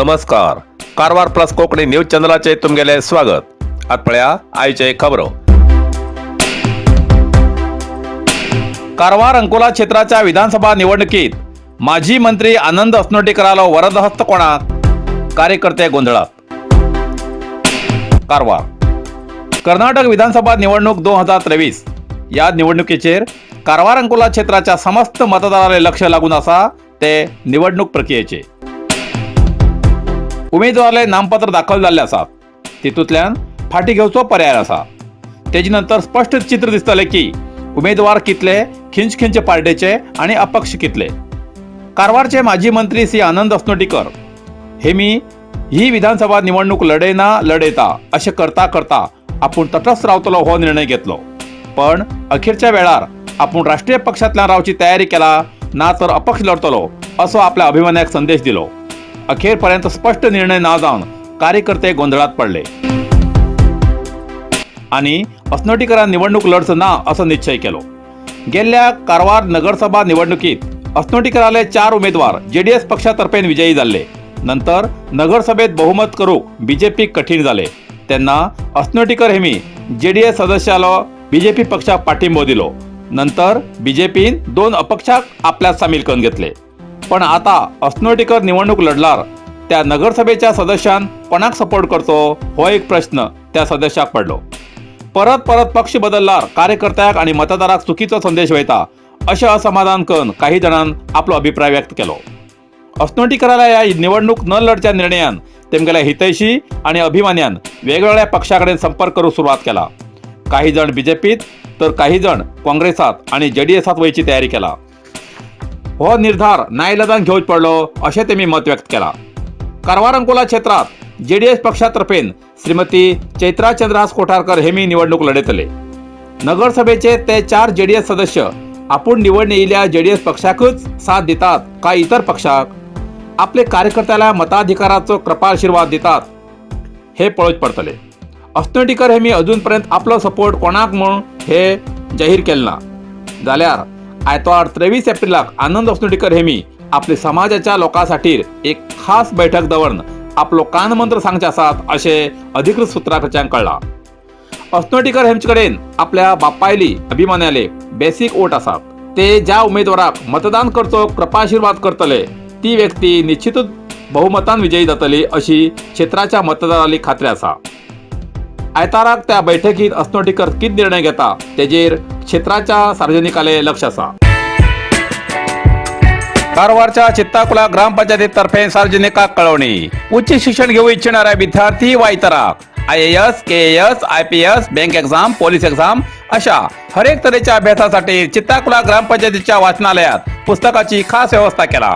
नमस्कार. Karwar plus Konkani news चॅनलाचे तुमगेले स्वागत. आतपळ्या आयचे खबरो. कारवार अंकोला क्षेत्राच्या विधानसभा निवडणुकीत माजी मंत्री आनंद अस्नोटीकराला वरदहस्त कोणाक, कार्यकर्ते गोंधळात. कारवार कर्नाटक विधानसभा निवडणूक 2023 या निवडणुकीचेर कारवार अंकोला क्षेत्राच्या समस्त मतदाराले लक्ष लागून असा ते निवडणूक प्रक्रियेचे. उमेदवाराले नामपत्र दाखल झाले आसात, तितूंतल्यान फाटी घेवचो पर्याय आसा. तेजे नंतर स्पष्ट चित्र दिसतले की उमेदवार कितले खिंच पार्टेचे आणि अपक्ष कितले. कारवारचे माजी मंत्री श्री आनंद अस्नोटीकर हेमी ही विधानसभा निवडणूक लढयता असे करता करता आपूण तटस्थ रावतलो हो निर्णय घेतलो. पण अखेरच्या वेळार आपूण राष्ट्रीय पक्षांतल्यान रावची तयारी केला ना तर अपक्ष लढतलो असो आपल्या अभिमानाक संदेश दिलो. अखेरपर्यंत स्पष्ट निर्णय ना जावन कार्यकर्ते गोंधळात पडले आणि अस्नोटीकरान निवडणूक लढचं ना असो निश्चय केलो. गेल्ल्या कारवार नगरसभा निवडणुकीत अस्नोटीकराले 4 उमेदवार जेडीएस पक्षातर्फे विजयी झाले. नंतर नगरसभेत बहुमत करूक बीजेपी कठीण झाले. तेन्ना अस्नोटीकर हेमी जेडीएस सदस्याला बीजेपी पक्षाक पाठिंबो दिलो. नंतर बीजेपीन 2 अपक्षाक आपल्यात सामील करून घेतले. पण आता अस्नोटीकर निवडणूक लढल्यार त्या नगरसभेच्या सदस्यान कोणाक सपोर्ट करचो हो एक प्रश्न त्या सदस्याक पडलो. परत पक्ष बदलल्यार कार्यकर्त्याक आणि मतदाराक चुकीचो संदेश वयता अशें असमाधान करून काही जणांन आपलो अभिप्राय व्यक्त केलो. अस्नोटीकराला या निवडणूक न लढच्या निर्णयान तेमगेल्या हितैषी आणि अभिमान्यान वेगवेगळ्या पक्षाकडेन संपर्क करूंक सुरवात केला. काही जण बीजेपीत तर काही जण काँग्रेसात आणि जेडीएसात वयची तयारी केला. हो निर्धार नाईलाजान घेवच पडलो अशें तेमी मत व्यक्त केला. कारवार अंकोला क्षेत्रात जेडीएस पक्षातर्फेन श्रीमती चैत्रा चंद्रहास कोठारकर हेमी निवडणूक लढयतले. नगरसभेचे ते 4 जेडीएस सदस्य आपूण निवडून येयल्या जेडीएस पक्षाकच साथ दितात काय इतर पक्षाक आपले कार्यकर्त्याला मताधिकाराचो कृपा आशीर्वाद दितात हे पळोवच पडतले. अस्नोटीकर हेमी अजूनपर्यंत आपलो सपोर्ट कोणाक म्हूण हे जाहीर केले ना जाल्यार आयतवार 23 एप्रिलाक आनंद अस्नोटीकर हेमी आपल्या समाजाच्या लोकांसाठी एक खास बैठक दवरून आपलो कानमंत्र सांगचे आसात अशें अधिकृत सुत्रांकडच्यान कळला. अस्नोटीकर हेमचे कडेन आपल्या बापायली अभिमानाले बेसिक वोट आसात. ते ज्या उमेदवाराक मतदान करचो कृपाशीर्वाद करतले ती व्यक्ती निश्चितच बहुमतान विजयी जातली अशी क्षेत्राच्या मतदाराली खात्री आसा. आयताराक त्या बैठकीत अस्नोटीकर कित निर्णय घेता तेजेर क्षेत्राच्या सार्वजनिकाले लक्ष आसा. कारवारच्या चित्ताकुला ग्रामपंचायतीतर्फे सार्वजनिकाक कळवणी. उच्च शिक्षण घेऊ इच्छिणाऱ्या विद्यार्थी वा इतराक IAS, KAS, IPS, bank exam, police exam अशा हर एक तऱ्हेच्या अभ्यासासाठी चित्ताकुला ग्रामपंचायतीच्या वाचनालयात पुस्तकाची खास व्यवस्था केला.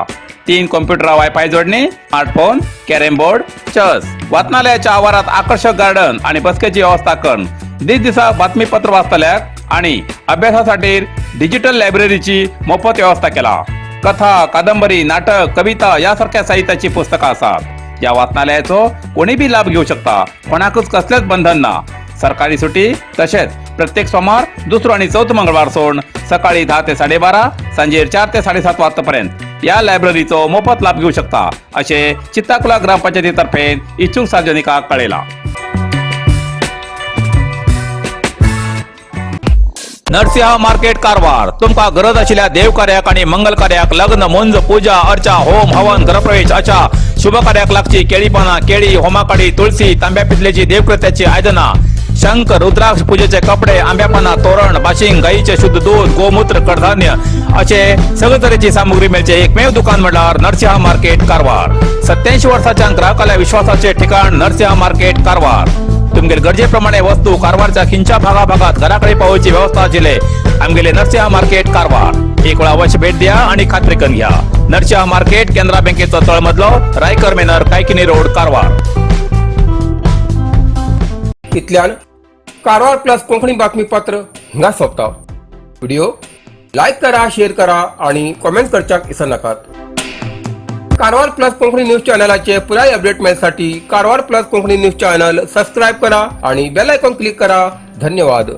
3 कॉम्प्युटर, वायफाय जोडणी, स्मार्टफोन, कॅरम बोर्ड, चेस. वाचनालयाच्या आवारात आकर्षक गार्डन आणि बसकेची व्यवस्था करून दिसा बातमीपत्र वाचतल्याक आणि अभ्यासासाठी डिजिटल लायब्ररीची मोफत व्यवस्था केला. कथा, कादंबरी, नाटक, कविता यासारख्या साहित्याची पुस्तकं असतात. या वाचनालयाचो कोणी बी लाभ घेऊ शकता. कोणाकच कसलेच बंधन ना. सरकारी सुटी तसेच प्रत्येक सोमार, दुसरो आणि चौथ मंगळवार सोडून सकाळी 10 ते 12:30, सांजे 4 ते 7:30 वाजतापर्यंत या लायब्ररीचो मोफत लाभ घेऊ शकता असे चित्ताकुला ग्रामपंचायतीतर्फे इच्छुक सार्वजनिकाक कळयला. नरसिंह मार्केट कारवार तुमका गरज आशिल्ल्या देवकार्याक आणि मंगल कार्याक, लग्न, मुंज, पूजा, अर्चा, होम, हवन, गृहप्रवेश अशा शुभ कार्याक लागची केळी पाना, केळी, होमाकडी, तुळशी, तांब्या पितलेची देवकृत्याची आयदना, शंख, रुद्राक्ष पूजेचे कपडे, आंब्या पाना, तोरण, बाशिंग, गाईचे शुद्ध दूध, गोमूत्र, कडधान्य असे सगळे तऱ्हेची सामुग्री मेळचे एकमेव दुकान म्हणल्यार नरसिंह मार्केट कारवार. 87 वर्षांच्या ग्राहकाला विश्वासाचे ठिकाण नरसिंह मार्केट कारवार. तुमगेर गरजेप्रमाणे वस्तू कारवारच्या खिंच्या भागात घराकडे पावोवची व्यवस्था आशिल्ले आमगेले नरसिंह मार्केट कारवार. एक वेळ अवश्य भेट द्या आणि खात्री करून घ्या. नरसिंह मार्केट केंद्रा बँकेचो तळमजलो, रायकर मेनर, कायकिनी रोड, कारवार. इतल्यान कारवार प्लस कोंकणी बातमीपत्र हिंगा सोंपता. व्हिडिओ लाईक करा, शेअर करा आणि कमेंट करच्याक विसरू नाकात. कारवार प्लस कोंकणी न्यूज चॅनलाचे पुराय अपडेट मिळण्यासाठी Karwar plus Konkani news channel subscribe करा आणि बेल आयकॉन क्लिक करा. धन्यवाद.